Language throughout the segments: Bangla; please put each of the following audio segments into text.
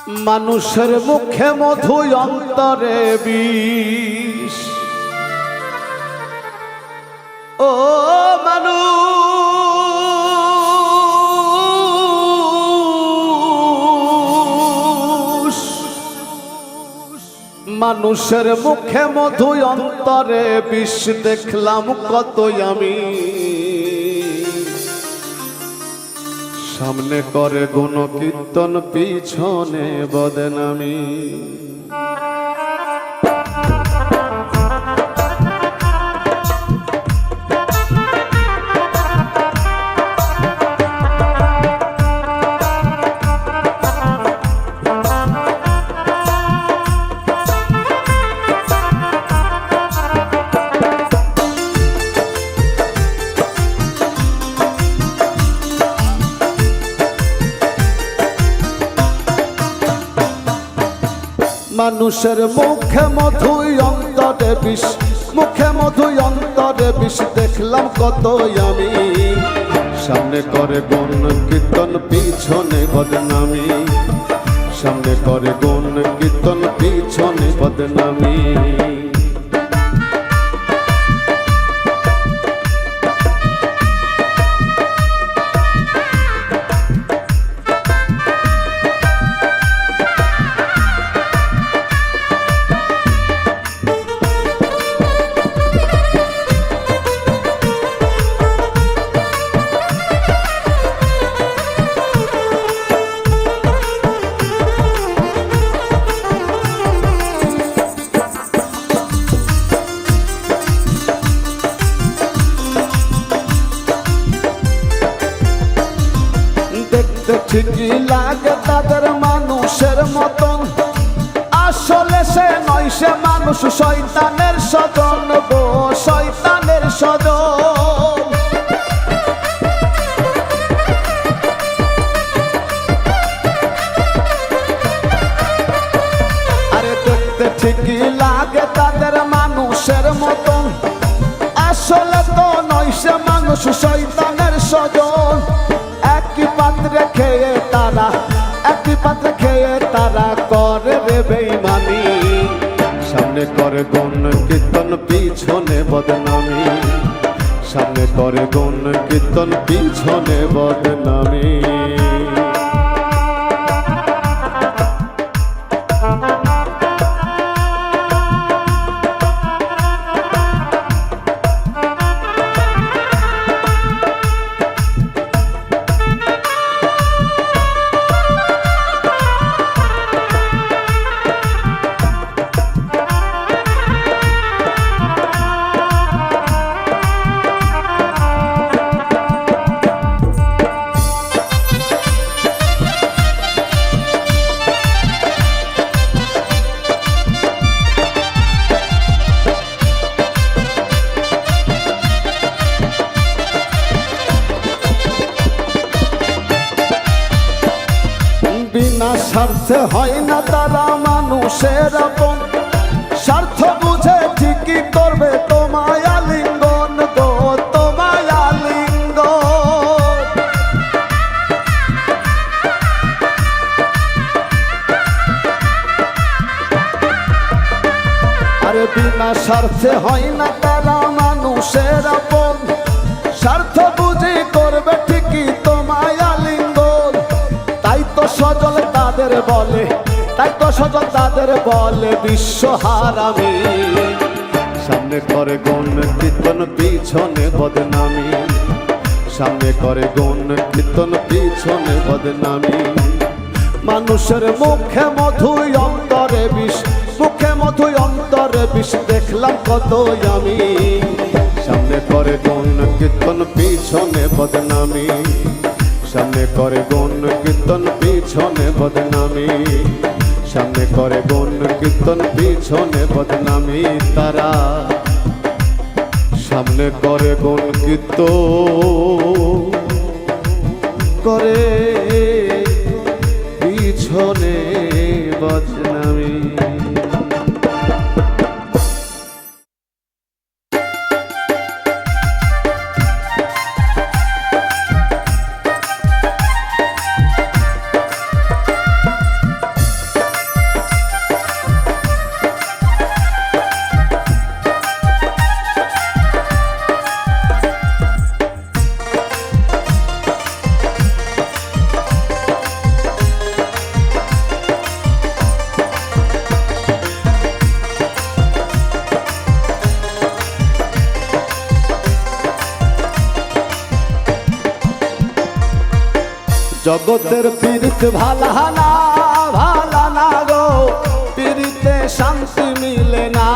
মানুষের মুখে মধু অন্তরে বিষ। ও মানুষ, মানুষের মুখে মধু অন্তরে বিষ। দেখলাম কতই আমি, সামনে করে গুণ কীর্তন, পিছনে বদনামি। মানুষের মুখে মধু অন্তরে বিষ, মুখে মধু অন্তরে বিষ। দেখলাম কতই আমি, সামনে করে গুণ কীর্তন, পিছনে বদনামি। সামনে করে গুণ কীর্তন, পিছনে বদনামি। ঠিকই লাগে তাদের মানুষের মতন, আসলে সে নয়, সে মানুষ শয়তানের স্বজন গো, শয়তানের স্বজন। আরে দেখতে ঠিকই লাগে তাদের মানুষের মতন, আসলে তো নয়, সে মানুষ শয়তানের স্বজন। একই পাত্রে খেয়ে তারা, একই পাত্রে খেয়ে তারা করে রে বেঈমানি। সামনে করে গুণ কীর্তন, পিছনে বদনামি। সামনে করে গুণ কীর্তন, পিছনে বদনামি। বিনা স্বার্থে হয় না তারা মানুষের আপন, স্বার্থ বুঝে ঠিকই করবে তোমায় আলিঙ্গন গো, তোমায় আলিঙ্গন। আরে বিনা স্বার্থে হয় না তারা মানুষের আপন, স্বার্থ বুঝে করবে ঠিকই তোমায় আলিঙ্গন। তাই তো সজল তাদের বলে, তাই তো সজল তাদের বলে বিশ্ব হারামি। সামনে করে গুণ কীর্তন, পিছনে বদনামি। সামনে করে গুণ কীর্তন, পিছনে বদনামি। মানুষের মুখে মধু অন্তরে বিষ, মুখে মধু অন্তরে বিষ। দেখলাম কতই আমি, সামনে করে গুণ কীর্তন, পিছনে বদনামি। সামনে করে গুণ কীর্তন, পিছনে বদনামি। সামনে করে গুণ কীর্তন, পিছনে বদনামি। তারা সামনে করে গুণ কীর্তন, করে পিছনে বদনামি। জগতের পীড়িত ভালা না ভালা না গো, পীড়িতে শান্তি মিলে না।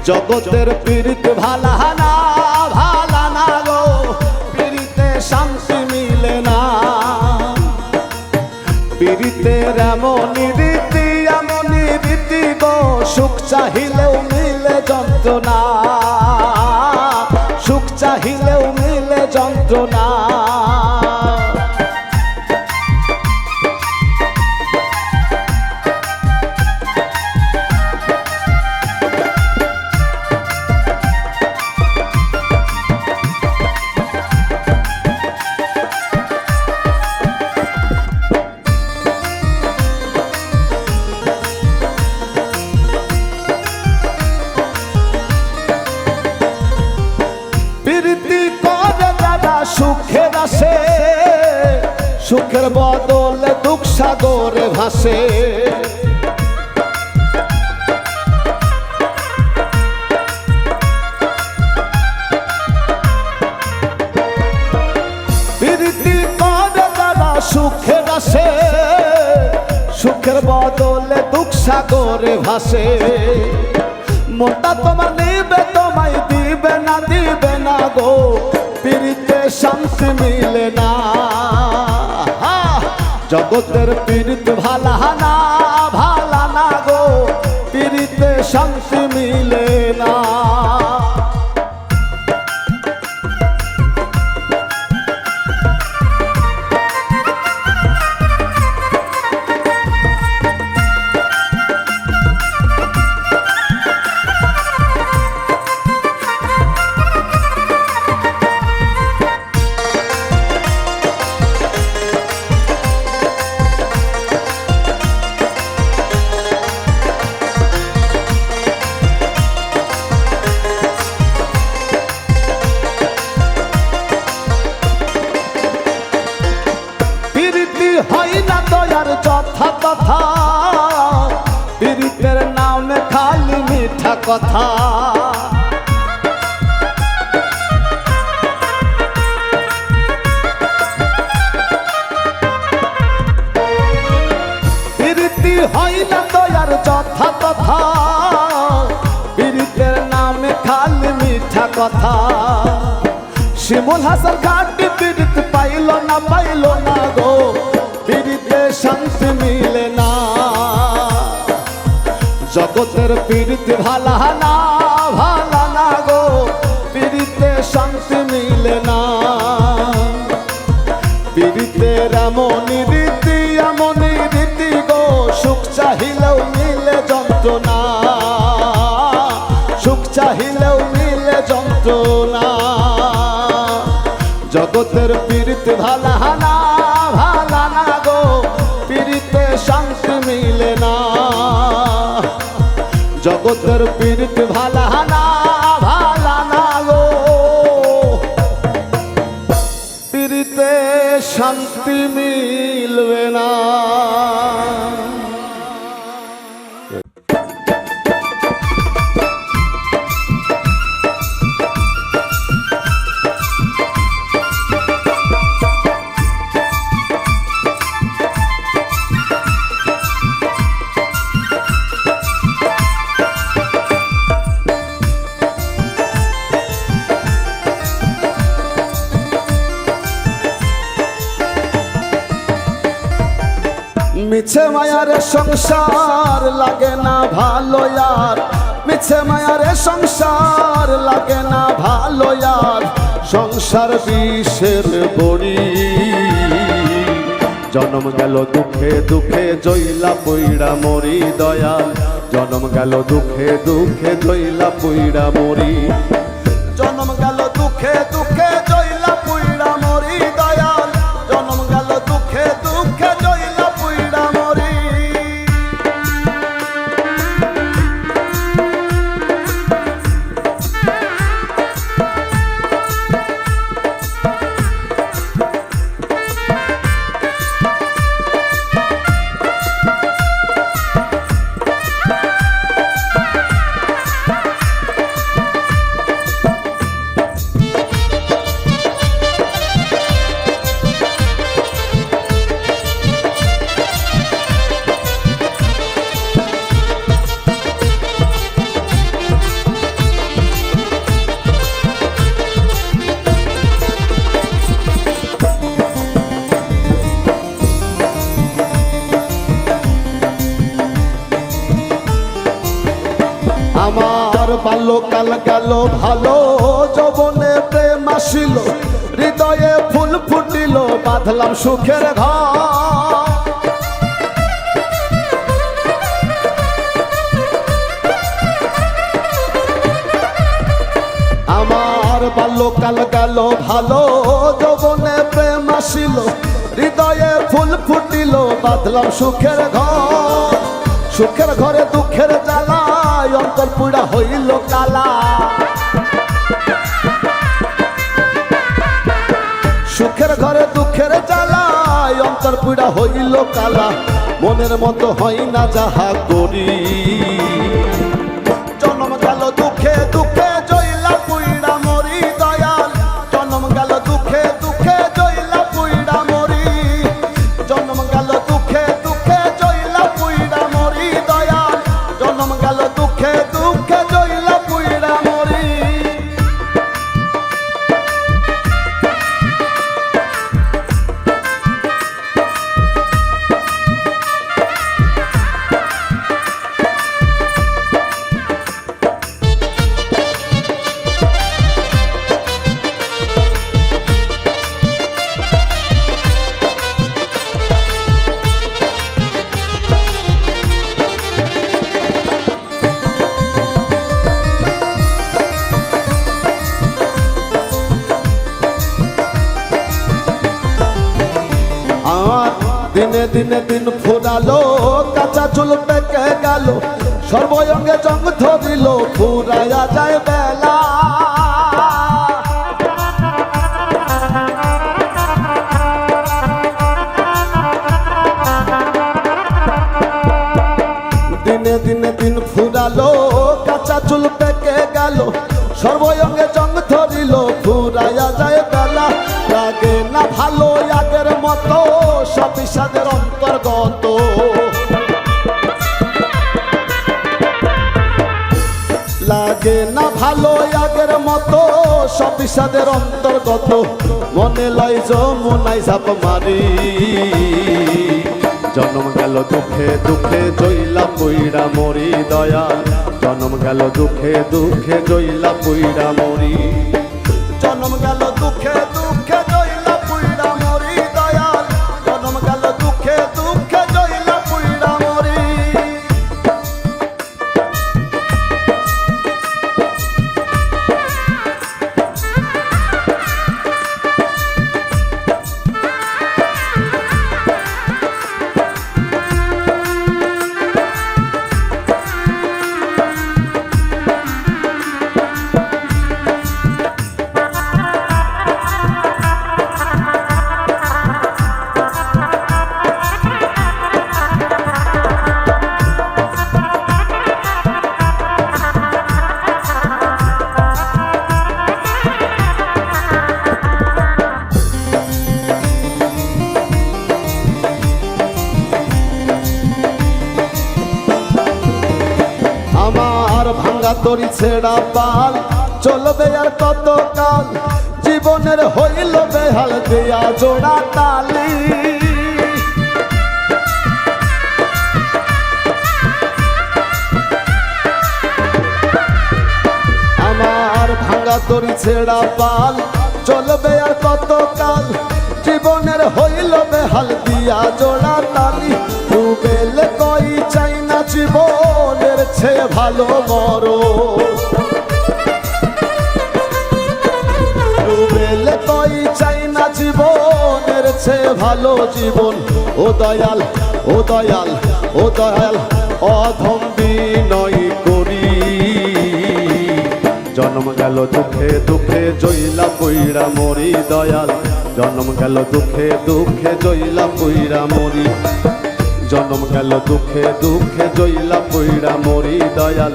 জগতের পীড়িত ভালা না ভালা না গো, পীড়িতে শান্তি মিলে না। পীড়িতের এমনই রীতি গো, সুখ চাহিলেও মিলে যন্ত্রণা, সুখ চাহিলেও মিলে যন্ত্রণা। প্রীতি করে যারা সুখের আসে, সুখের বদলে দুঃখ সাগরে ভাসে। প্রীতি করে যারা সুখের আসে, সুখের বদলে দুঃখ সাগরে ভাসে। মনটা তোমার নিবে তোমায় দিবে না গো, পীড়িতে শান্তি মিলে না। জগতের পীড়িত ভালা না গো, পীড়িতে শান্তি মিলে না। হয় না দয়ার যথা কথা, পীড়িতের নামে খালি মিঠা কথা। পীড়িতি হয় না দয়ার যথা কথা, পীড়িতের নামে খালি মিঠা কথা। শিমুল হাসান ঘাটি পীড়িত পাইল না গো, পীড়িতে শান্তি মিলে না। জগতের পীড়িত ভালা না গো, পীড়িতে শান্তি মিলে না। পীড়িতের এমনই রীতি গো, সুখ চাহিলেও মিলে যন্ত্রণা, সুখ চাহিলেও মিলে যন্ত্রণা। জগতের পীড়িত ভালা না গো, পীড়িতে শান্তি মিলে না। জগতের পীড়িত ভালা না গো, পীড়িতে শান্তি মিলবে না। মিছে মায়ার সংসার লাগে না ভালো यार, মিছে মায়ার সংসার লাগে না ভালো यार। সংসার বিষের বড়ি, জন্ম গেল দুঃখে দুঃখে জইলা পইড়া মরি দয়াল। জন্ম গেল দুঃখে দুঃখে জইলা পইড়া মরি। জন্ম গেল দুঃখে দুঃখে জইলা পইড়া মরি দয়াল। জন্ম গেল দুঃখে দুঃখে জইলা পইড়া মরি। বাল্যকাল গেল ভালো, যৌবনে প্রেম আসিল, হৃদয়ে ফুল ফুটিল, বাঁধলাম সুখের ঘর। আমার বাল্যকাল গেল ভালো, যৌবনে প্রেম আসিল, হৃদয়ে ফুল ফুটিল, বাঁধলাম সুখের ঘর। সুখের ঘরে দুঃখের জ্বালায় অন্তর পুড়া হইল কালা। সুখের ঘরে দুঃখের জ্বালায় অন্তর পুড়া হইল কালা। মনের মতো হয় না যাহা করি, জন্ম গেল দুঃখে দুঃখে জইলা পুইড়া মরি দয়াল। জন্ম গেল দুঃখে দুঃখে জইলা পুইড়া মরি, জন্ম গেল দুঃখে দুঃখে জইলা পুইড়া মরি দয়াল। জন্ম গেল দুঃখে দুঃখে জইলা পুইড়া মরি। দিনে দিনে দিন ফুরালো, কাঁচা চুল পেকে গেল, সর্বঙ্গে জং ধরিল, ফুরাইয়া যায় বেলা। দিনে দিনে দিন ফুরালো, কাঁচা চুল পেকে গেল, সর্বঙ্গে জং ধরিল, ফুরাইয়া যায় বেলা। লাগে না ভালো আগের মতো, সব বিষাদের অন্তর্গত। লাগে না ভালো আগের মতো, সব বিষাদের অন্তর্গত। মনে লয় যমুনায় ঝাঁপ মারি, জন্ম গেল দুঃখে দুঃখে জইলা পুইড়া মরি দয়াল। জন্ম গেল দুঃখে দুঃখে জইলা পুইড়া মরি। জন্ম গেল দুঃখে দুঃখে জইলা পুইড়া মরি দয়াল। জন্ম গেল দুঃখে দুঃখে জইলা পুইড়া মরি। আমার ভাঙ্গা তরি ছেড়া পাল, চলবে আর কত কাল, জীবনের হইল বেহাল, দেয়া জোড়া তালি। আমার ভাঙ্গা তরি ছেড়া পাল, চলবে আর কত কাল, জীবনের হইল বেহাল, দিয়া জোড়া তালি। ডুবেলে কই চাই না জীবনের চেয়ে ভালো মরো, ডুবেলে কই চাই না জীবনের চেয়ে ভালো জীবন। ও দয়াল ও দয়াল ও দয়াল, অধম বিনয় করি। জন্ম গেল দুঃখে দুঃখে জইলা পুইড়া মরি দয়াল। জন্ম গেল দুঃখে দুঃখে জইলা পুইড়া মরি। জন্ম গেল দুঃখে দুঃখে জইলা পুইড়া মরি দয়াল।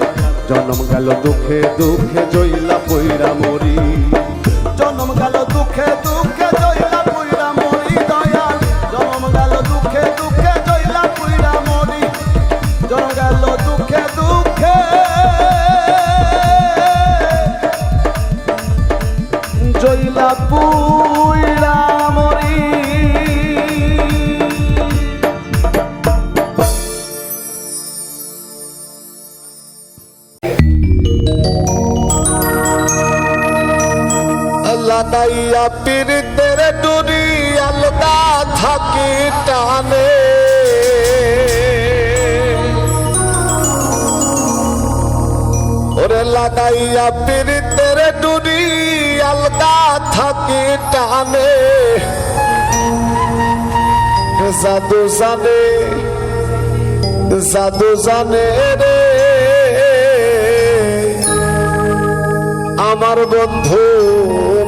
জন্ম গেল দুঃখে দুঃখে জইলা পুইড়া মরি। জন্ম গেল দুঃখে দুঃখে জইলা পুইড়া মরি দয়াল। জন্ম গেল দুঃখে দুঃখে জইলা পুইড়া মরি। জন্ম গেল দুঃখে দুঃখে জইলা পুইড়া মরি। পীড়িতের ডুরি আলগা থাকি টানে ওরে লাগাইয়া পীড়িতের ডুরি আলগা থাকি টানে জাদু জানে রে আমার বন্ধু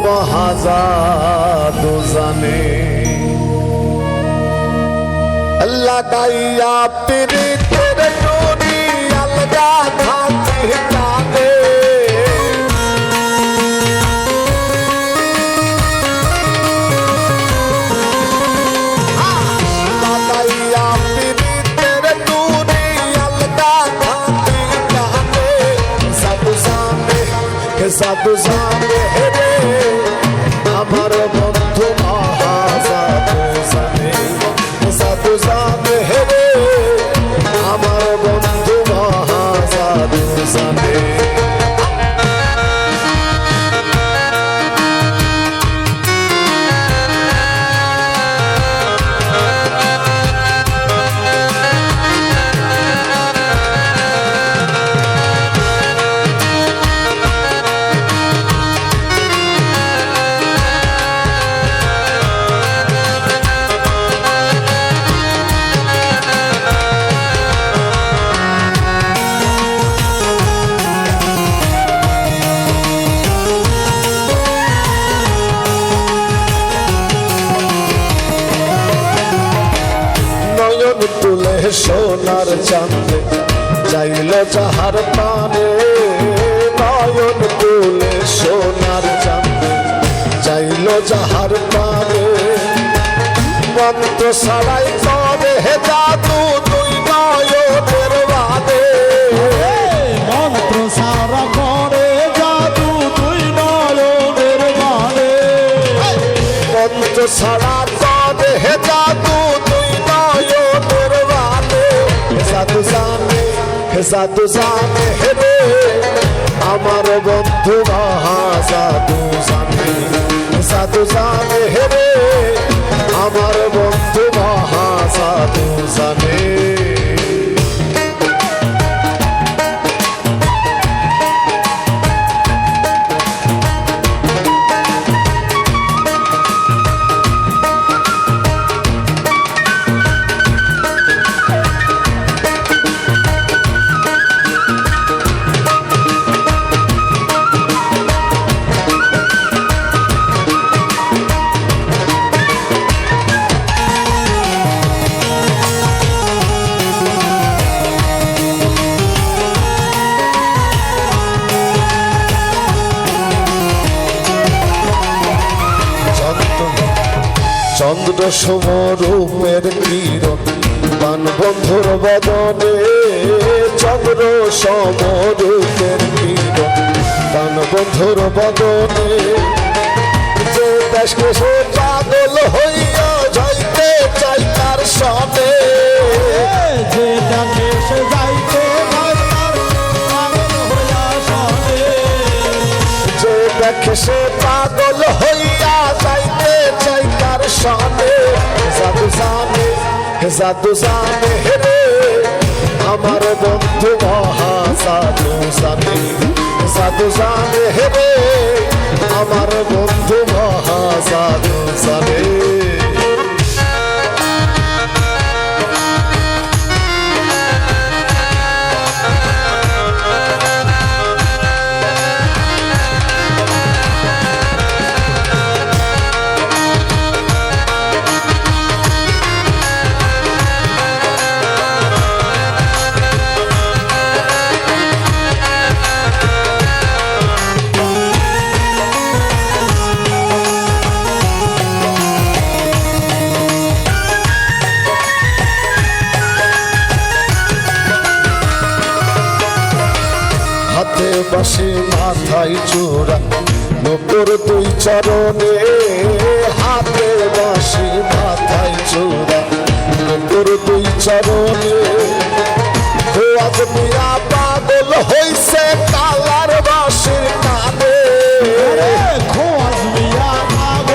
মহাজাদু জানে লাগাইয়া পীড়িতের ডুরি আলগা থাকি টানে জাদু জানে রে আমার বন্ধু মহাজাদু জানে জাদু জানে রে আমার বন্ধু মহাজাদু জানে তুলে সোনার চাঁদে যাইল যাহার পানে নয়ন তুলে সোনার চাঁদে যাইল যাহার পানে মন্ত্র ছাড়াই করে জাদু তুই নয়নের বাদে মন্ত্র সারা করে জাদু তুই নয়নের বাদে মন্ত্র ছাড়া করে জাদু তুই নয়নের বাদে জাদু জানে রে আমার বন্ধু মহাজাদু জানে জাদু জানে রে আমার বন্ধু মহাজাদু জানে চন্দ্র সমরূপের কিরণ বান বন্ধুর বদনে চন্দ্র সমরূপের কিরণ বান বন্ধুর বদনে যে দেশকে সে পাগল হইয়া যাইতে চাই তার সনে যে ডাকে সে যাইতে হয় তার পাগল হইয়া সনে যে দেখে সে পাগল হইয়া যাইতে চাই তার সনে জাদু জানে রে আমার বন্ধু মহাজাদু জানে জাদু জানে রে আমার বন্ধু মহাজাদু জানে হাতে বাসি মাথায় চূড়া নূপুর দুই চরণে হাতে বাসি মাথায় চূড়া নূপুর দুই চরণে আজ মিয়া পাগল হইছে কালার বাসির কানে খোঁজ মিয়া পাগল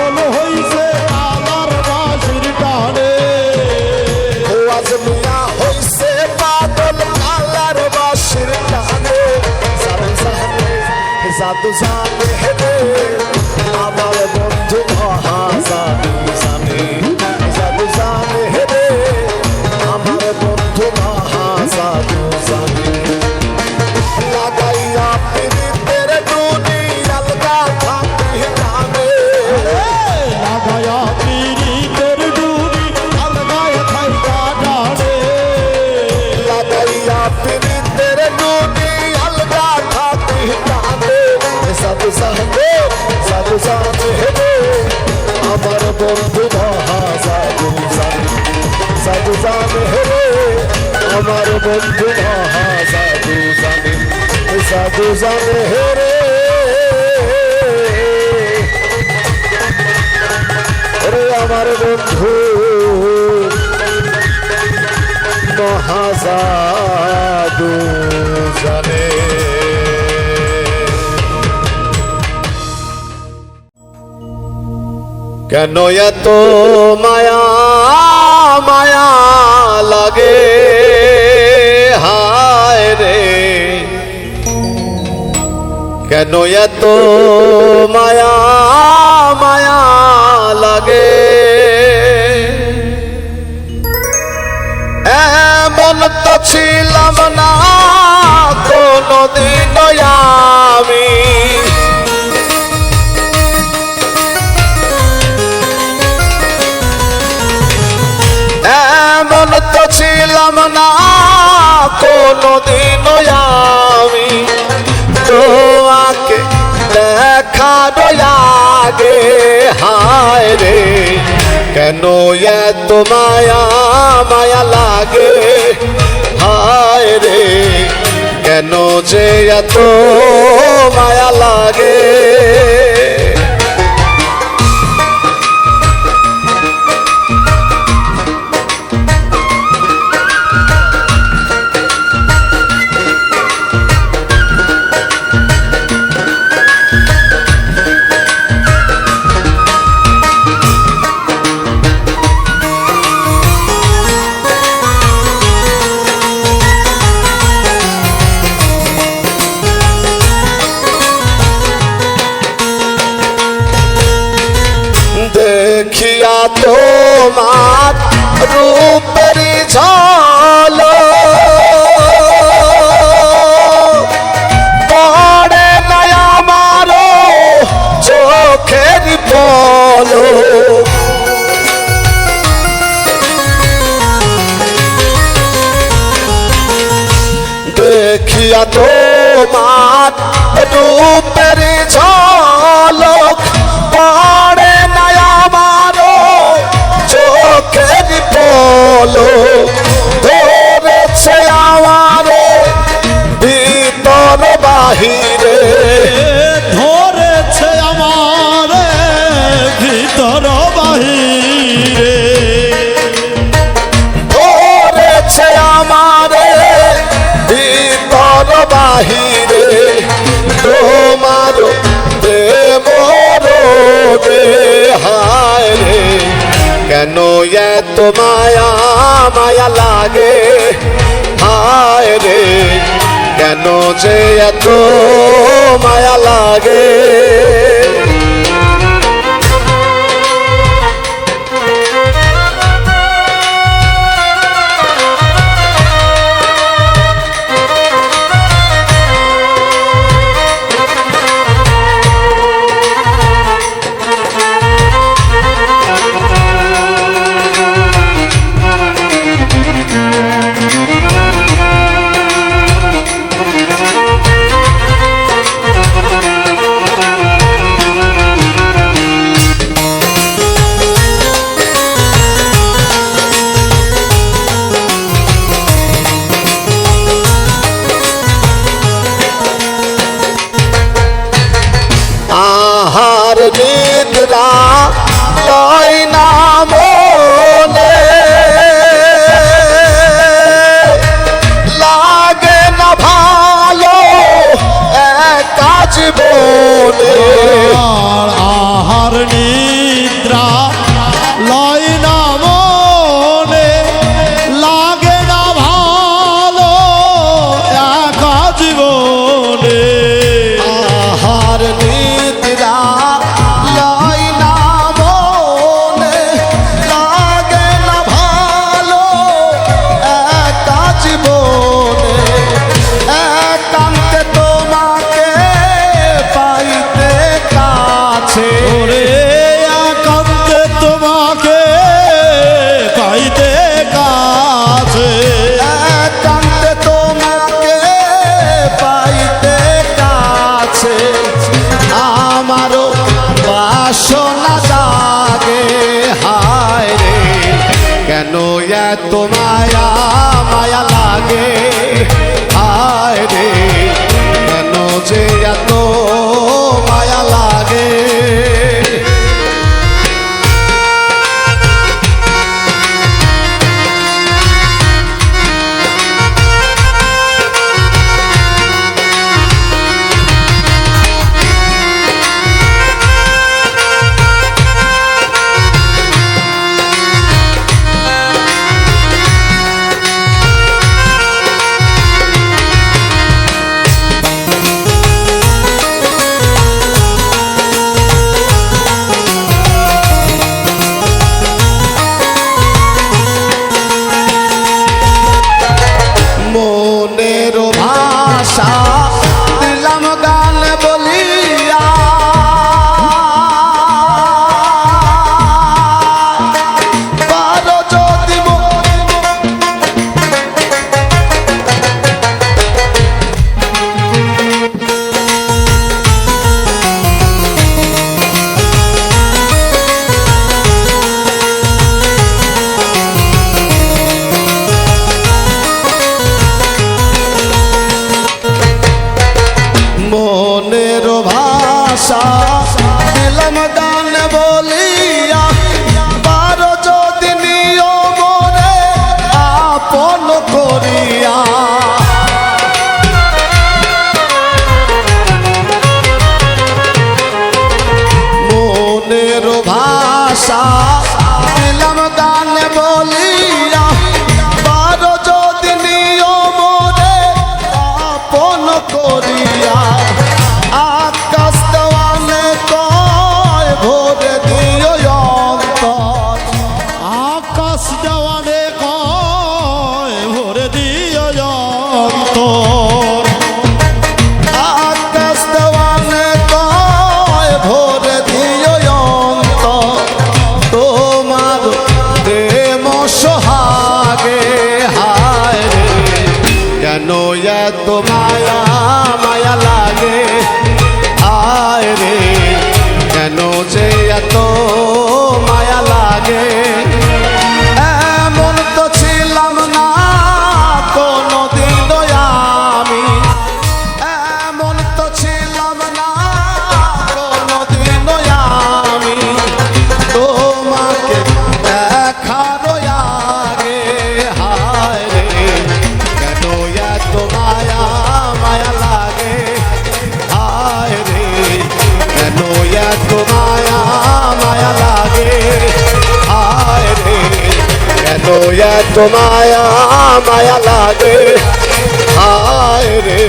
জাদু জানে রে আমার বন্ধু মহা জাদু জানে জাদু জানে রে আমার বন্ধু মহা জাদু জানে লাগাইয়া পীড়িতের ডুনি আলগা থাকি জানে লাগায়া পীড়িতের ডুরি আলগায় থাইকা ডালে লাগাইয়া পীড়িতের ডুনি আলগা থাকি জানে জাদু জানে জাদু জানে রে আমার বন্ধু মহা জাদু জানে জাদু জানে রে আমার বন্ধু মহা জাদু জানে জাদু জানে রে রে আমার বন্ধু মহা জাদু জানে কেন এত মায়া মায়া লাগে হায় রে কেন এত মায়া মায়া লাগে এমন তো ছিলাম না কোনদিন আমি এমন তো ছিলাম না কোনদিন আমি তোমাকে দেখার আগে হায় রে কেন এত মায়া মায়া লাগে হায় রে কেন যে এত মায়া লাগে দেখিয়া তোমার রূপের ঝলক পড়ে না আমার চোখের পলক দেখিয়া তোমার রূপের ঝলক পড়ে না আমার চোখের পলক ধরেছে আমার ভিতর বাহিরে ধরেছে আমার ভিতর বাহিরে ধরেছে আমার ভিতর বাহিরে তোমার প্রেম রোগে হায় রে কেন এত মায়া মায়া লাগে হায় রে কেন যে এত মায়া লাগে এত মায়া মায়া লাগে হায় রে কেন যে এত মায়া লাগে মনের ভাষা দিলাম গান বলিয়া পারো যদি মনের ভাষা দিলাম গান বলিয়া পারো যদি নিও মনে আপন করিয়া মনের ভাষা দিলাম গান বলিয়া পারো যদি নিও মনে আপন করিয়া আকাশ দেওয়ালে কয় ভরে দিও অন্তর আকাশ দেওয়ানে কয় ভরে দিও অন্তর আকাশ দেওয়ালে কয় ভরে দিও অন্তর তোমার প্রেম সোহাগে হায় রে কেন এত মায়া মায়া লাগে হায় রে কেন যে এত মায়া লাগে এমন তো ছিলাম না কোনদিন আমি এমন তো ছিলাম না কোনদিন আমি তোমাকে দেখার আগে হায় রে কেন এত মায়া মায়া লাগে হায় রে কেন এত মায়া মায়া লাগে হায় রে কেন এত মায়া মায়া লাগে হায় রে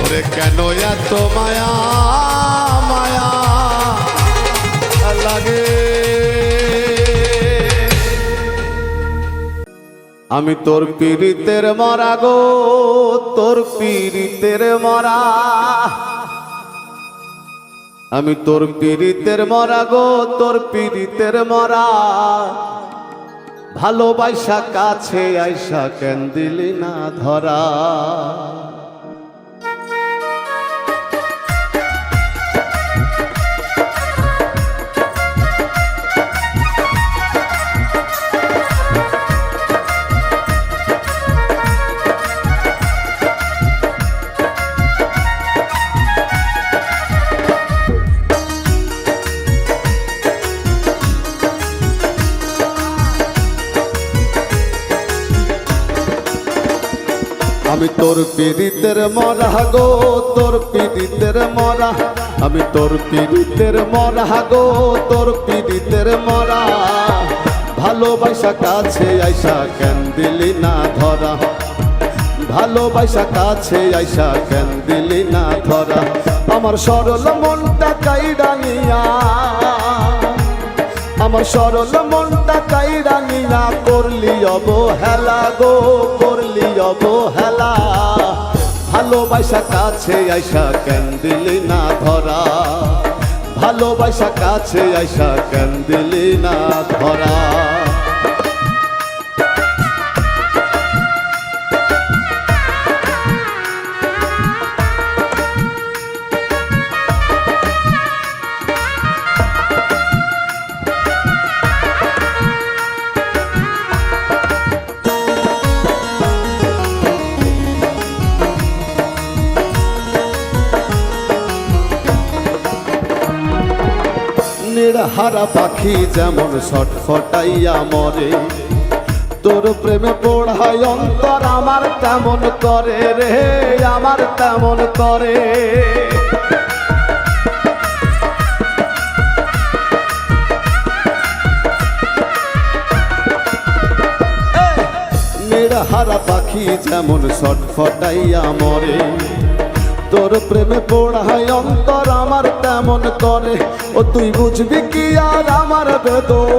ওরে কেন এত মায়া মায়া লাগে আমি তোর পীড়িতের মরা গো তোর পীড়িতের মরা আমি তোর পীড়িতের মরা গো তোর পীড়িতের মরা ভালোবাসা কাছে আইসা কেন দিলি না ধরা আমি তোর পীড়িতের মরা গো তোর পীড়িতের মরা আমি তোর পীড়িতের মরা গো তোর পীড়িতের মরা ভালোবাসা কাছে আইসা কেন দিলি না ধরা ভালোবাসা কাছে আইসা কেন দিলি না ধরা আমার সরল মনটা কাইড়া নিয়া আমার সরল মনটা কাইড়া নিয়া করলি অবহেলা গো করলি অবহেলা ভালোবাসা কাছে আইসা কেন দিলি না ধরা ভালোবাসা কাছে আইসা কেন দিলি না ধরা হারা পাখি যেমন ছটফটাইয়া মরে, তোর প্রেমে পোড়ায় অন্তর আমার তেমন করে রে, আমার তেমন করে। হারা পাখি যেমন ছটফটাইয়া মরে, তোর প্রেমে পোড়ায় অন্তর আমার তেমন করে। ও তুই বুঝবি কি আর আমার বেদন,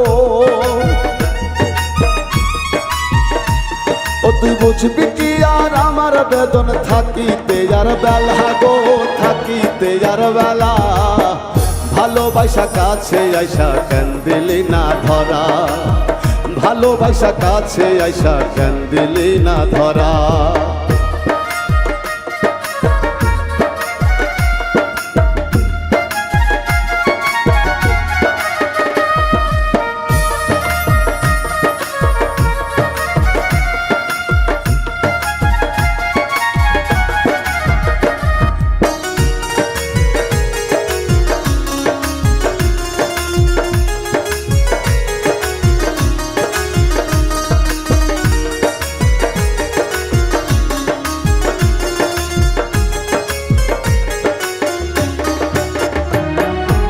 ও তুই বুঝবি কি আর আমার বেদন, থাকিতে আর বেলা গো থাকিতে আর বেলা। ভালোবাসা কাছে আইসা কেন দিলি না ধরা, ভালোবাসা কাছে আইসা কেন দিলি না ধরা।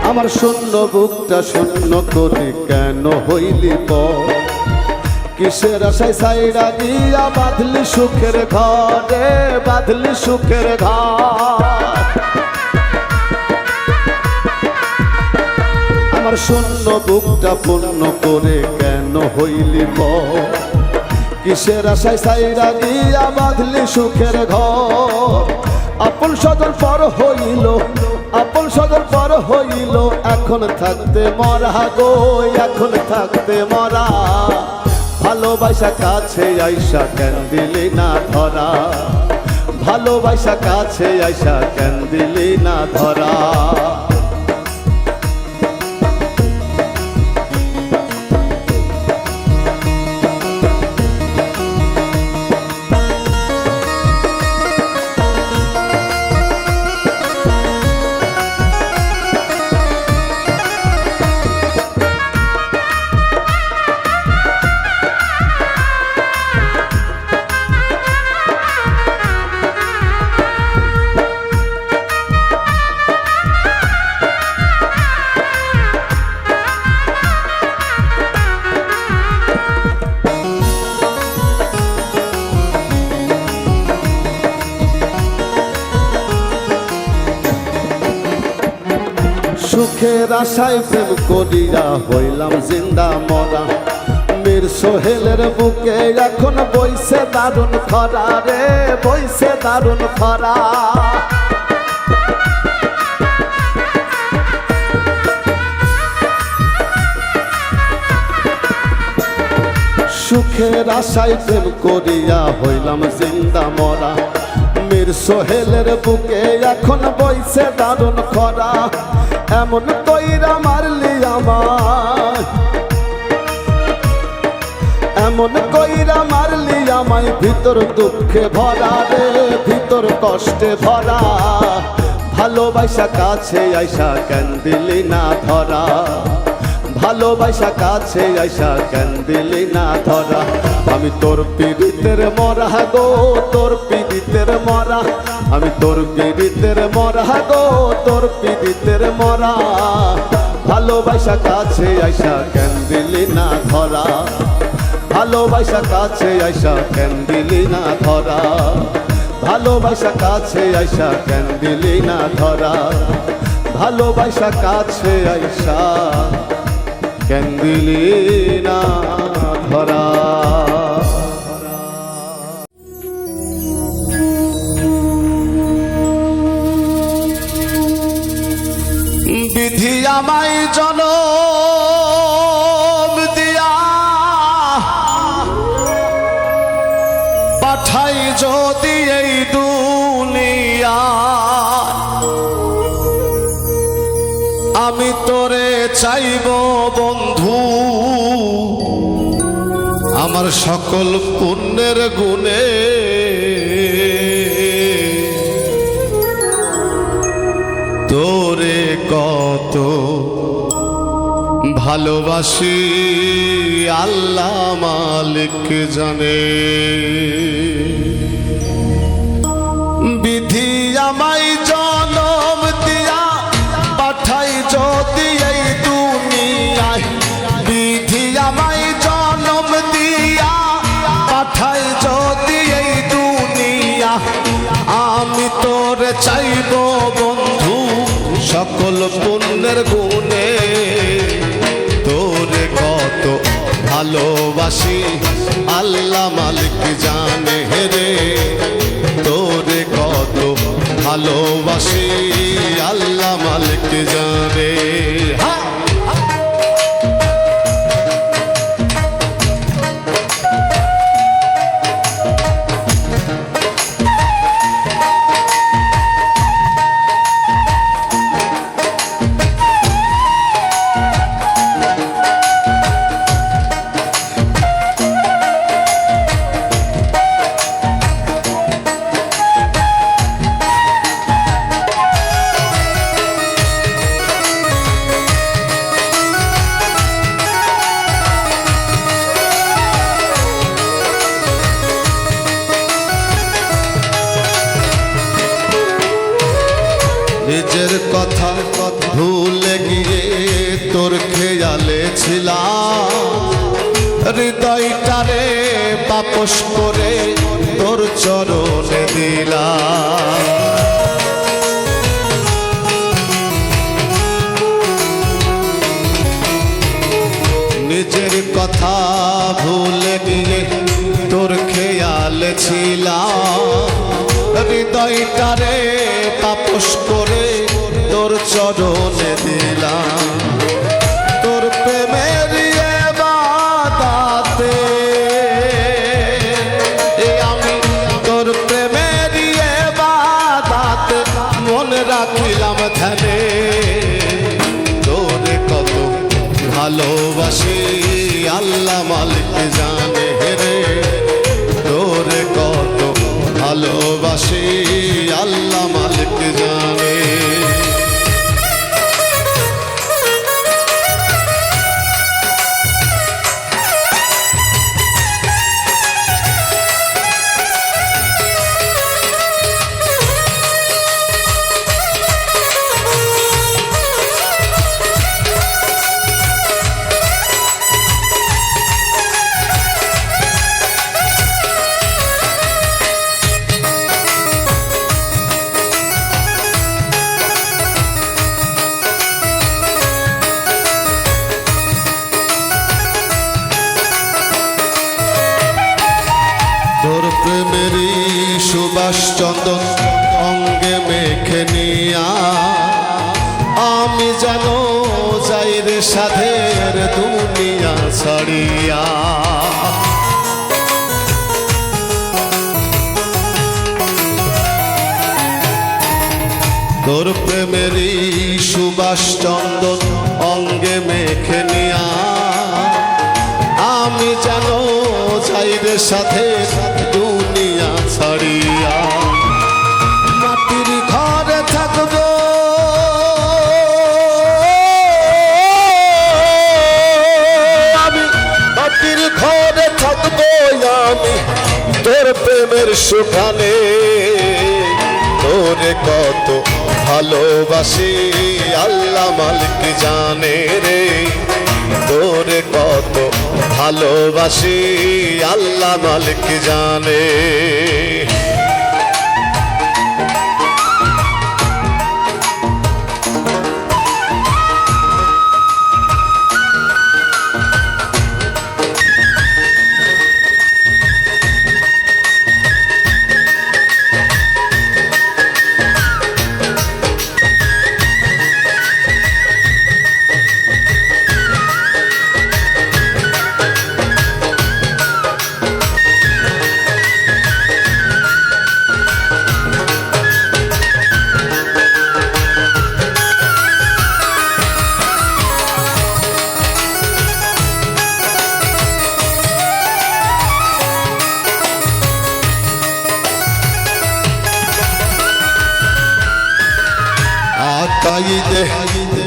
আমার শূন্য বুকটা শূন্য করে কেন হইলি পর, কিসের আশায় সাইরা দিয়া বাঁধলি সুখের ঘরে, বাঁধলি সুখের ঘর। আমার শূন্য বুকটা পূর্ণ করে কেন হইলি পর, কিসের আশায় সাইরা দিয়া বাঁধলি সুখের ঘর। আপন সদর পর হইল, আপন সদর পর হইল, এখন থাকতে মরা গো এখন থাকতে মরা। ভালোবাসা কাছে আইসা কেন দিলি না ধরা, ভালোবাসা কাছে আইসা কেন দিলি না ধরা। সুখের আশায় প্রেম করিয়া হইলাম জিন্দা মরা, মীর সোহেলের বুকে এখন বইছে দারুণ খরা রে, বইছে দারুণ খরা। সুখের আশায় প্রেম করিয়া হইলাম জিন্দা মরা, মীর সোহেলের বুকে এখন বইছে দারুণ খরা। এমন কইরা মারলি আমায়, এমন কইরা মারলি আমায়, ভিতর দুঃখে ভরা রে, ভিতর কষ্টে ভরা। ভালোবাসা কাছে আইসা কেন দিলি না ধরা, ভালোবাসা কাছে আইসা কেন দিলি না ধরা। আমি তোর পীড়িতের মরা গো তোর পীড়িতের মরা, আমি তোর পীড়িতের মরা গো তোর পীড়িতের মরা। ভালোবাসা কাছে আইসা কেন দিলি না ধরা, ভালোবাসা কাছে আইসা কেন দিলি না ধরা, ভালোবাসা কাছে আইসা কেন দিলি না ধরা, ভালোবাসা কাছে আইসা কেন দিলি না ধরা। বিধি আমায় জনম দিয়া পাঠাই যদি এই দুনিয়া, আমি তোরে চাইব বন্ধু আমার সকল পুণ্যের গুণে। তোরে কত ভালোবাসি আল্লাহ মালিক জানে। বিধি আমায় জনম দিয়া পাঠাই যদি এই দুনিয়ায়, বিধি আমায় জনম দিয়া পাঠাই যদি এই দুনিয়া, আমি তোরে চাইব বন্ধু সকল পুণ্যের গুণে। তোরে কত ভালোবাসি আল্লাহ মালিক জানে রে, তোরে কত ভালোবাসি আল্লাহ মালিক জানে। নিজের কথা ভুলে গিয়ে তোর খেয়ালে ছিলাম, হৃদয়টারে বাপস করে তোর চরণে দিলাম। নিজের কথা ভুলে গিয়ে তোর খেয়ালে ছিলাম, হৃদয়টারে তাপস করে তোর চরণে দিলাম। তোর প্রেমের বাদাতে আমি, তোর প্রেমের বাদাতে মনে রাখিলাম ধ্যানে। তোরে কত ভালোবাসি আল্লাহ মালিক জানে রে, তোরে কত ভালোবাসি আল্লাহ মালিক জানে। তোর প্রেমেরই সুবাস চন্দন অঙ্গে মেখে নিয়া, আমি যেন যাই রে সাধের দুনিয়া ছাড়িয়া। তোর প্রেমেরই সুবাস চন্দন অঙ্গে মেখে নিয়া, আমি যেন চাইরে সাথে দুনিয়া ছাড়িয়া। মাটির ঘরে থাকবো আমি, মাটির ঘরে থাকবো আমি তোর প্রেমের সুখানে। তোরে কত ভালোবাসি আল্লাহ মালিক জানে রে, তোরে কত ভালোবাসি আল্লাহ মালিক জানে।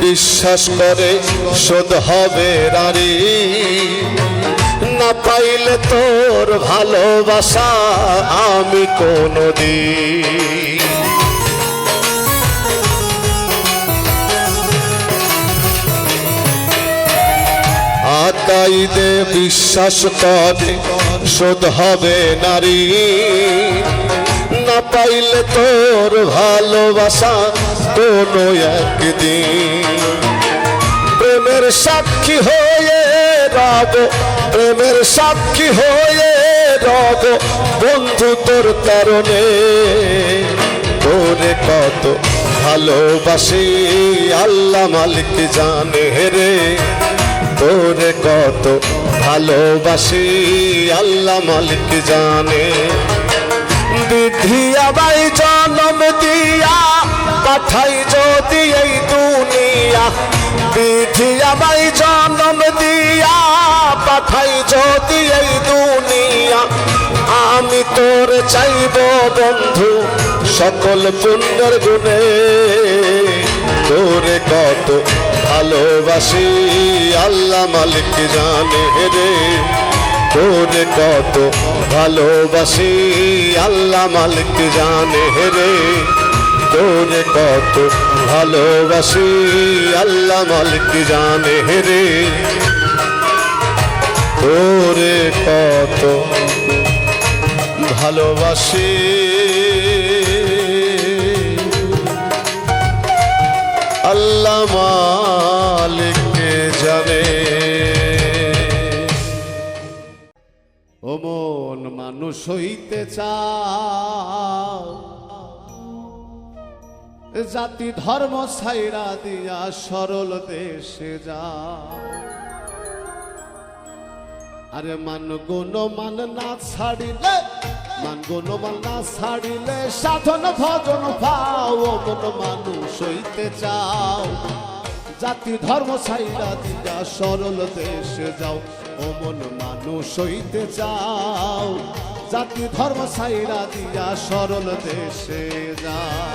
বিশ্বাস করে শোধ হবে নারী, না পাইলে তোর ভালোবাসা আমি কোনদিন। আতাই দে বিশ্বাস করে শোধ হবে নারী, না পাইলে তোর ভালোবাসা কোনো একদিন। প্রেমের সাক্ষী হয়ে রব, প্রেমের সাক্ষী হয়ে রব বন্ধু তোর কারণে। তোরে কত ভালোবাসি আল্লাহ মালিক জানে রে, তোরে কত ভালোবাসি আল্লাহ মালিক জানে। বিধি আমায় জন্ম দিয়া পাঠাই যদি এই দুনিয়া, বিধি আমায় জন্ম দিয়া পাঠাই যদি এই দুনিয়া, আমি তোর চাইব বন্ধু সকল পুণ্যের গুণে। তোরে কত ভালোবাসি আল্লাহ মালিক জানে রে, তোরে কত ভালোবাসি আল্লাহ মালিক জানে রে, তোরে কত ভালোবাসি আল্লাহ মালিক জানে রে, তোরে কত ভালোবাসি আল্লাহ মালিক জানে। ও মন মানুষ হইতে চাও, জাতি ধর্ম ছাইরা দিয়া সরল দেশে যাও। আরে মান গুণ মান না ছাড়িলে, মান গুণ মান না ছাড়িলে সাধন ভজন পাও। ও মন মানুষ হইতে চাও, জাতি ধর্ম ছাইরা দিয়া সরল দেশে যাও। ও মন মানুষ হইতে চাও, জাতি ধর্ম ছাইরা দিয়া সরল দেশে যাও।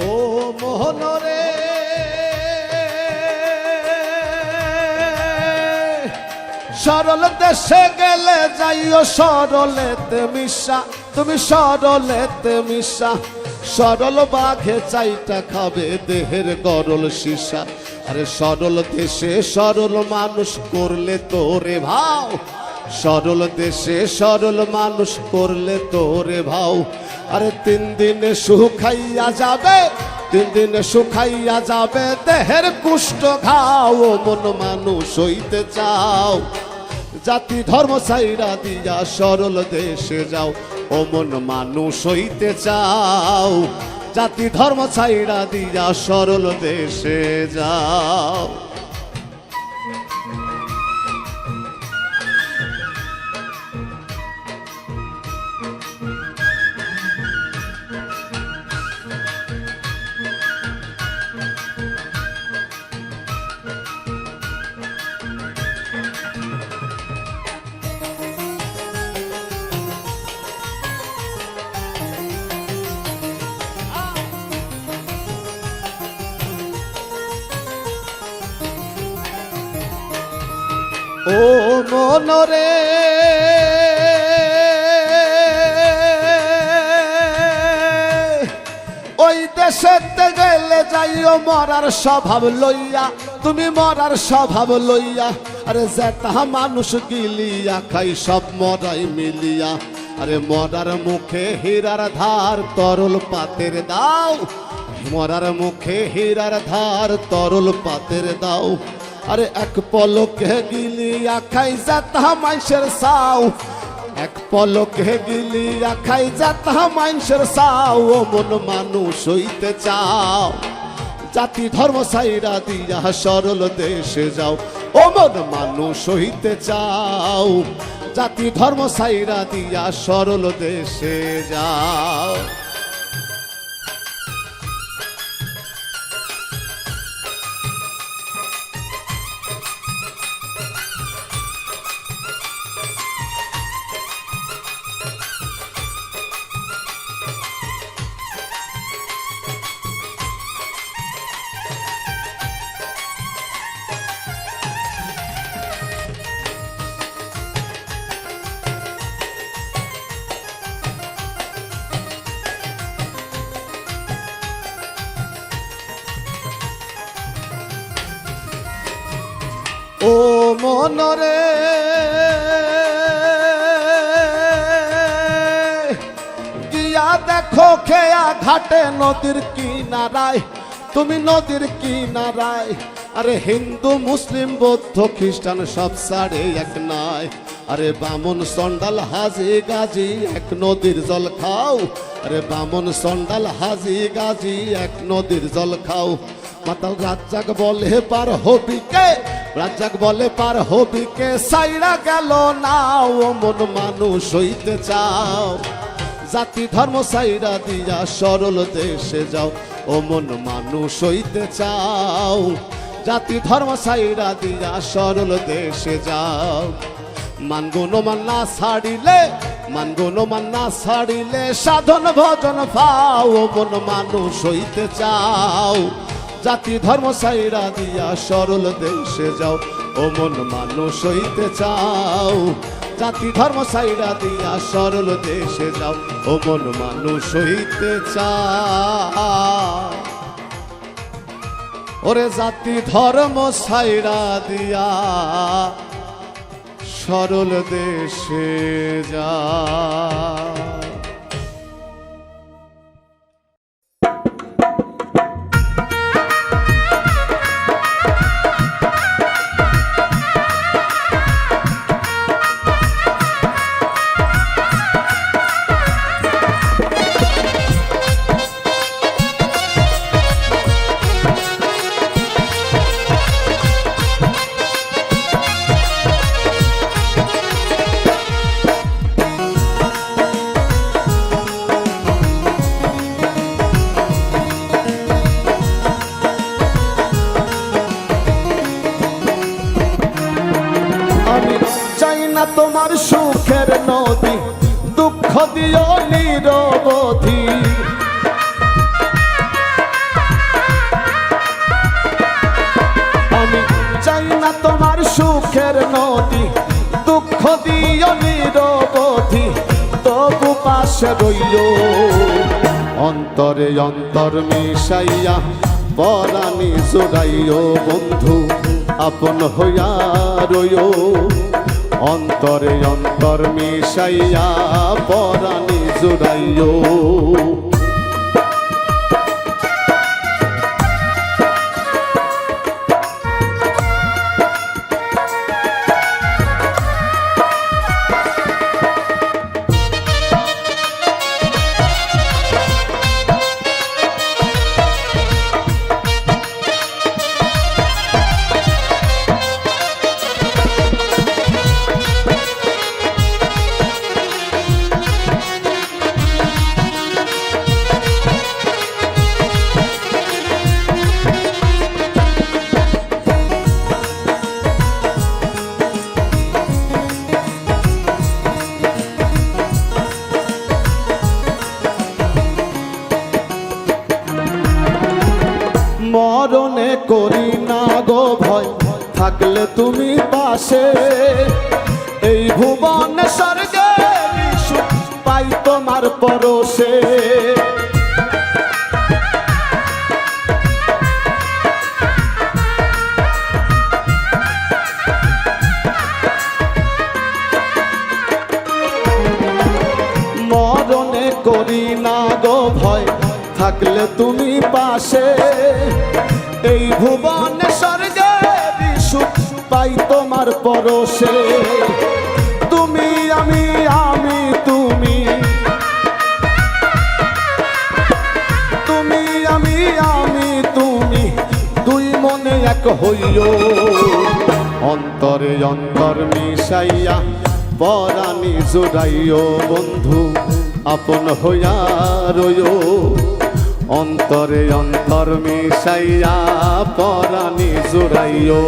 ও মোহনরে সরল দেশে গেলে যাইও সরলেতে মিশা, তুমি সরলেতে মিশা। সরল বাঘে চাইটা খাবে দেহের গরল সীসা। আরে সরল দেশে সরল মানুষ করলে তোরে ভাও, সরল দেশে সরল মানুষ করলে তোরে ভাও। আরে 3 দিনে শুকাইয়া যাবে, 3 দিনে শুকাইয়া যাবে দেহের কুষ্ঠ ঘাও। ও মন মানুষ হইতে চাও, জাতি ধর্ম ছাইরা দিয়া সরল দেশে যাও। ও মন মানুষ হইতে চাও, জাতি ধর্ম ছাইরা দিয়া সরল দেশে যাও। ও মনরে ওই দেশেতে গেলে যাইও মরার স্বভাব লইয়া, তুমি মরার স্বভাব লইয়া। আরে যেটা মানুষ গিলিয়া খাই সব মরাই মিলিয়া। আরে মরার মুখে হীরার ধার তরল পাতের দাও, মরার মুখে হীরার ধার তরল পাতের দাও। আরে এক পলকে গিলিয়া খাই যাতা মানুষের সাও, এক পলকে গিলিয়া খাই যাতা মানুষের সাও। ও মন মানুষ হইতে চাও, জাতি ধর্ম সাইরা দিয়া সরল দেশে যাও ও মন মানুষ হইতে চাও জাতি ধর্ম সাইরা দিয়া সরল দেশে যাও ও মনরে গিয়া দেখো খেয়া ঘাটে নদীর কিনারায় তুমি নদীর কিনারায় আরে হিন্দু মুসলিম বৌদ্ধ খ্রিস্টান সব সাড়ে এক নাই আরে বামন সন্ডাল হাজি গাজি এক নদীর জল খাও আরে বামন সন্ডাল হাজি গাজি এক নদীর জল খাও মাতাল রাজ্জাক বলে পার হবি কে রাজ্জাক বলে পার হবি কে সাইরা গেল না ও মন মানুষ হইতে চাও জাতি ধর্ম সাইরা দিয়া সরল দেশে যাও ও মন মানুষ হইতে চাও জাতি ধর্ম সাইরা দিয়া সরল দেশে যাও মানগুণ মান না ছাড়িলে মানগুণ মান না ছাড়িলে সাধন ভজন পাও ও মন মানুষ হইতে চাও জাতি ধর্ম সাইরা দিয়া সরল দেশে যাও ও মন মানুষ হইতে চাও জাতি ধর্ম সাইরা দিয়া সরল দেশে যাও ও মন মানুষ হইতে চাও ওরে জাতি ধর্ম সাইরা দিয়া সরল দেশে যাও তোমার সুখের নদী দুঃখ দিও নিরবধি আমি চাই না তোমার সুখের নদী দুঃখ দিও নিরবধি তবু পাশে রইল অন্তরে অন্তর মিশাইয়া পরাণী জোড়াইও বন্ধু আপন হইয়া রইও অন্তরে অন্তর মিশাইয়া পরাণী জুড়াইও মরণে করি না গো ভয় থাকলে তুমি পাশে এই ভুবনে স্বর্গের সুখ পাই তোমার পরশে মরণে করি না গো ভয় থাকলে তুমি পাশে এই ভুবনে স্বর্গের সুখ পাই তোমার পরশে তুমি আমি আমি তুমি তুমি আমি আমি তুমি এক হইও অন্তরে অন্তর মিশাইয়া পরাণী জুড়াইও বন্ধু আপন হইয়া রইও অন্তরে অন্তর মিশাইয়া পরাণী জুড়াইও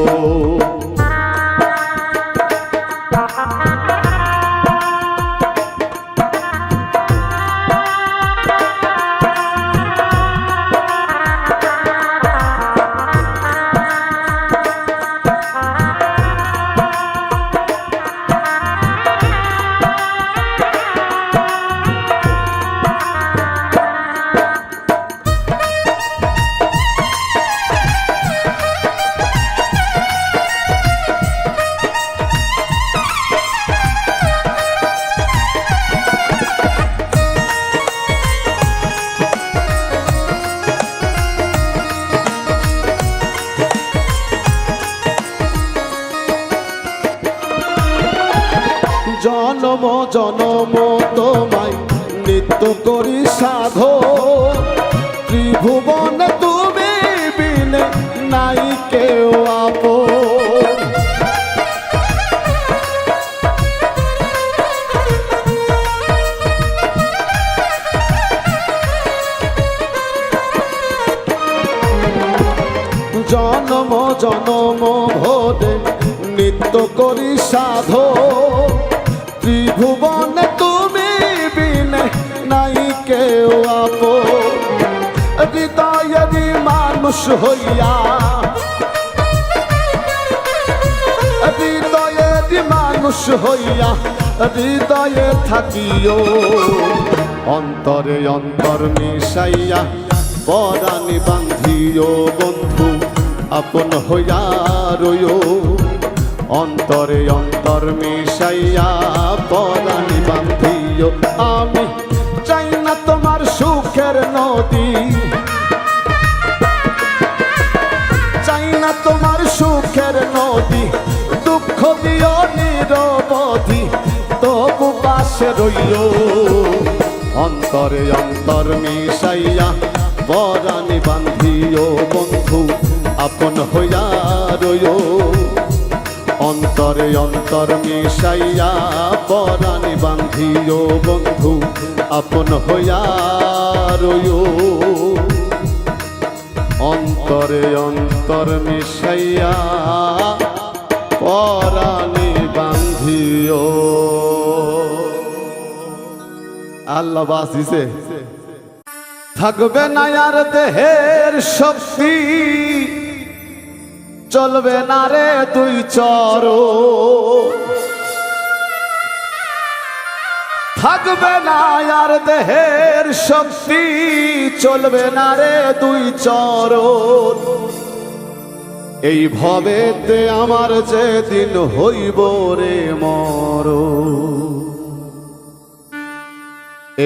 জনম জনম তোমায় নিত্য করি সাধো ত্রিভুবন তুমি বিনে নাই কেউ আপন জনম জনম ভোরে নিত্য করি সাধো ত্রিভুবন তুমি বিনে নাই কেউ আপন হৃদয়েরই মানুষ হইয়া হৃদয়েরই মানুষ হইয়া হৃদয়ে থাকিও অন্তরে অন্তর মিশাইয়া পরাণী বান্ধিও বন্ধু আপন হইয়া রইও অন্তরে অন্তর মিশাইয়া পরাণী বান্ধিও আমি চাই না তোমার সুখের নদী চাই না তোমার সুখের নদী দুঃখ দিও নিরবধি তবু পাশে রইও অন্তরে অন্তর মিশাইয়া পরাণী বান্ধিও বন্ধু আপন হইয়া রইও অন্তরে অন্তর মিশাইয়া পরাণী বান্ধিও বন্ধু আপন হইয়া রইও অন্তরে অন্তর মিশাইয়া পরাণী বান্ধিও আল্লাহ বাস দিছে থাকবে না আর দেহের শক্তি চলবে না রে দুই চর থাকবে না আর দেহের শক্তি চলবে না রে দুই চর এই ভবেতে আমার যেদিন হইব রে মর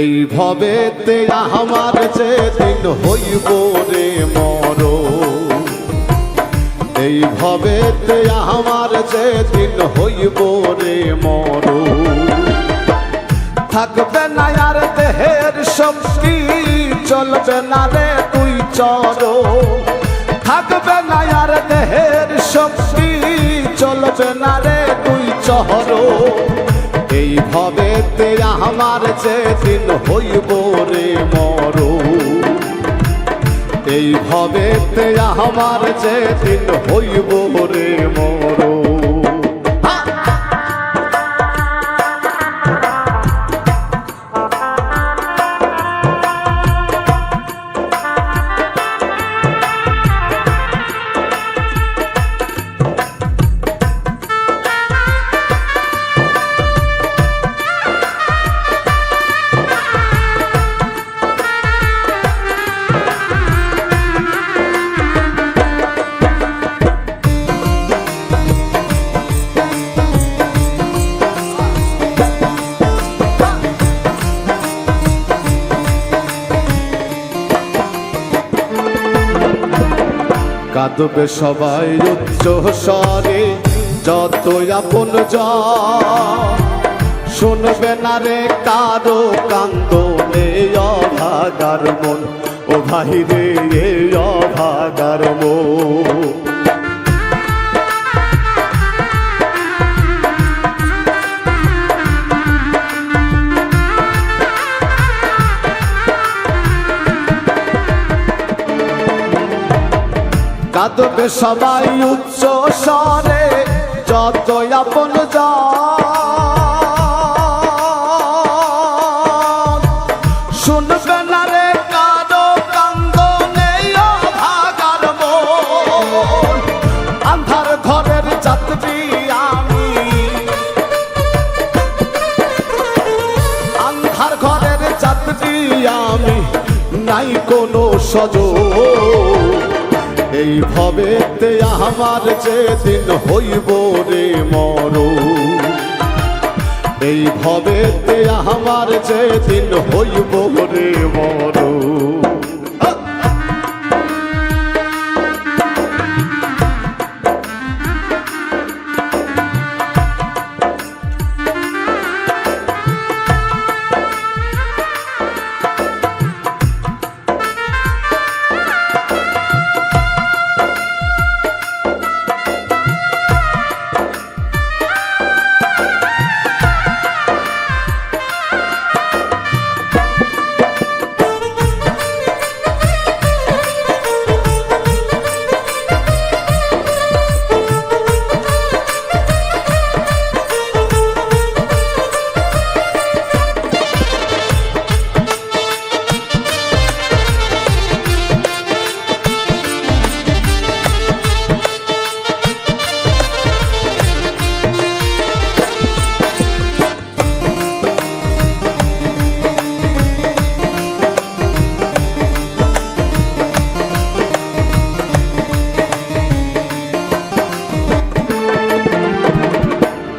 এই ভবেতে আমার যেদিন হইব রে মর এই ভবেতে আমার যেদিন হইব রে মর থাকবে না আর দেহের শক্তি চলবে না রে তুই চর থাকবে না আর দেহের শক্তি চলবে না রে তুই চর এই ভবেতে আমার যেদিন হইব রে মর এই ভবেতে আমার যেদিন হইব রে মর কাঁদবে সবাই উচ্চ স্বরে যতই আপন শুনবে না রে কারো কান্দনে অভাগার মন ও ভাই রে অভাগার মন কাঁদবে সবাই উচ্চ স্বরে যত আপন শুনবে না রে কারো কান্দনে ভাগার মন আন্ধার ঘরের যাত্রী আমি আন্ধার ঘরের যাত্রী আমি নাই কোনো সজন এই ভবেতে আমার যেদিন হইব রে মরণ এই ভবেতে আমার যেদিন হইব রে মরণ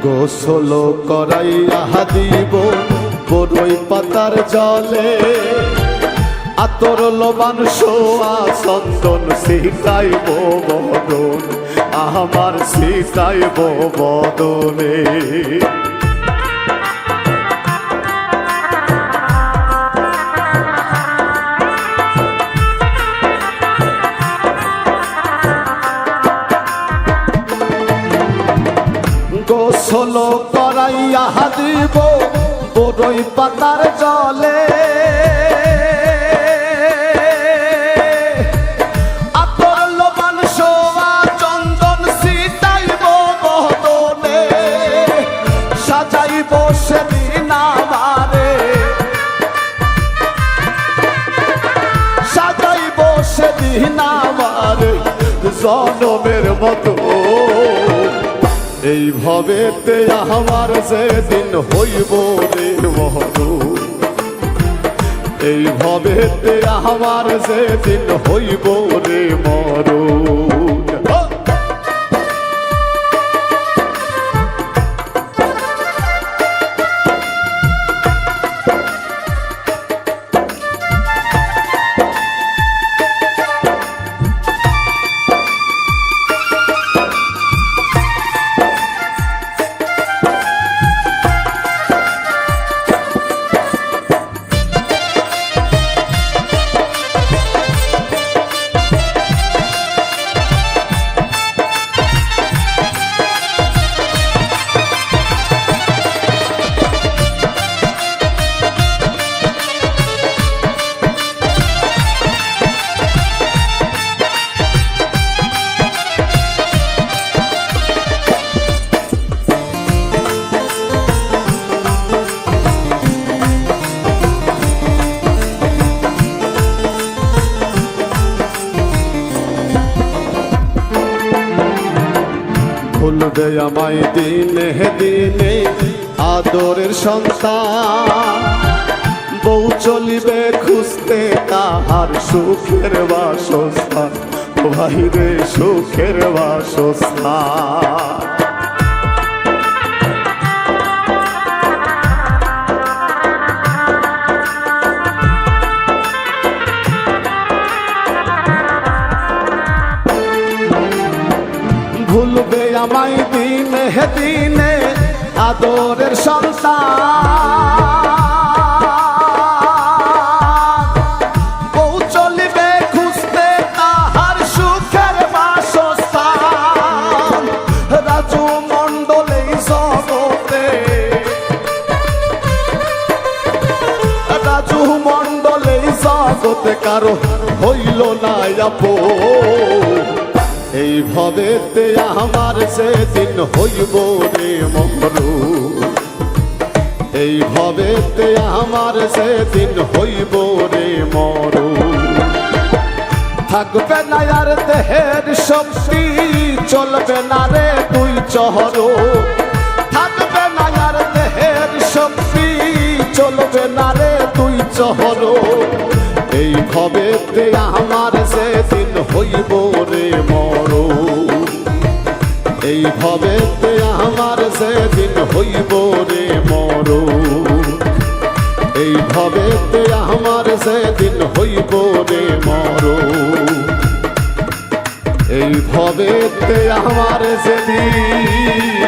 গোসল করাইয়া দিব বড়ই পাতার জলে আতর লবান সোয়া চন্দন শিকাইব বদন আমার শিকাইব বদনে গোসল করাইয়া দিব বড়ই পাতার জলে আতর লবান সোয়া চন্দন ছিটাইব বদনে সাজাইব সেদিন আমারে সাজাইব সেদিন আমারে জনমের মতো এই ভবেতে আমার যেদিন হইব রে মরণ এই ভবেতে আমার যেদিন হইব রে মরণ ভুলবে আমায় দিনে দিনে আদরের সন্তান বউ চলিবে খুঁজতে তাহার সুখের বাসস্থান ভাইরে সুখের বাসস্থান ভুলবে আমায় দিনে দিনে আদরের সন্তান বউ চলিবে খুঁজতে তাহার সুখের বাসস্থান রাজু মণ্ডল এই জগতে রাজু মণ্ডল এই জগতে কারো হইল না আপন এই ভবেতে আমার সেদিন হইব রে মরু, এই ভবেতে আমার সেদিন হইব রে মরু। থাকবে না আর দেহের শক্তি, চলবে না রে তুই চহরো, থাকবে না আর দেহের শক্তি, চলবে না রে তুই চহরো। এই ভবেতে আমার সেদিন হইব রে মরু, এই ভবেতে আমার সেদিন হইব রে মরু, এই ভবেতে আমার সেদিন হইব রে মরু, এই ভবেতে আমার সেদিন